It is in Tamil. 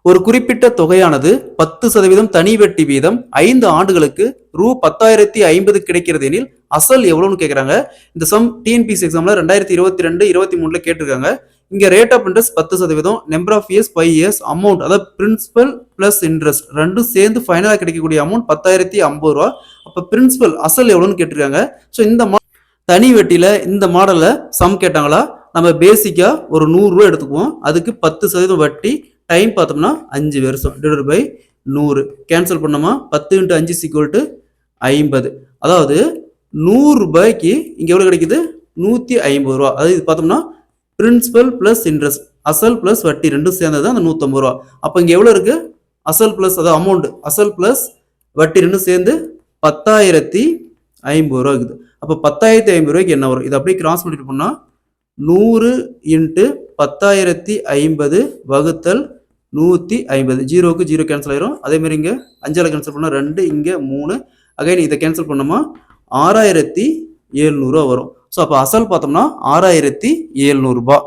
ஒரு குறிப்பிட்ட தொகையானது 10% தனி வட்டி வீதம் 5 ஆண்டுகளுக்கு ரூ 10,050 கிடைக்கிறது எனில் அசல் எவ்வளவுன்னு கேட்கறாங்க. இந்த சம் டிஎன்பிஎஸ்சி எக்ஸாம்ல 2022-23 கேட்டிருக்காங்க. இங்க rate of interest 10%, number of years 5 years, amount அதாவது பிரின்சிபல் பிளஸ் இன்ட்ரெஸ்ட் ரெண்டும் சேர்ந்து ஃபைனலா கிடைக்கக்கூடிய அமௌண்ட் 10,050 ரூபா. அப்ப பிரின்சிபல் அசல் எவ்வளவுன்னு கேட்டிருக்காங்க. ஸோ இந்த தனி வட்டியில இந்த மாடல்ல சம் கேட்டாங்களா, நம்ம பேசிக்கா ஒரு 100 ரூபா எடுத்துக்குவோம். அதுக்கு 10% வட்டி, டைம் பார்த்தோம்னா 5 வருஷம் டிவைடட் பை 100 கேன்சல் பண்ணோமா 10 × 5 = 50. அதாவது 100 ரூபாய்க்கு இங்க எவ்வளவு கிடைக்குது 150 ரூபா. அதாவது இது பார்த்தோம்னா பிரின்சிபல் பிளஸ் இன்ட்ரெஸ்ட், அசல் பிளஸ் வட்டி ரெண்டும் சேர்ந்தது அந்த 150 ரூபா. அப்ப இங்க எவ்வளவு இருக்கு அசல் பிளஸ் அதாவது அமௌண்ட் அசல் பிளஸ் வட்டி ரெண்டும் சேர்ந்து 10,050 ரூபா இருக்குது. அப்ப 10,050 ரூபாய்க்கு என்ன வரும்? இது அப்படியே கிராஸ் மல்டிப்ளை பண்ணா 100 × 10,050 வகுத்தல் 150. 0க்கு 0 கேன்சல் ஆயிரும். அதே மாதிரி இங்க 5ஆல கேன்சல் பண்ணா 2, இங்க 3. அகைன் இதை கேன்சல் பண்ணோமா 6,700 ரூபா வரும். ஸோ அப்போ அசல் பார்த்தோம்னா 6,700 ரூபாய்.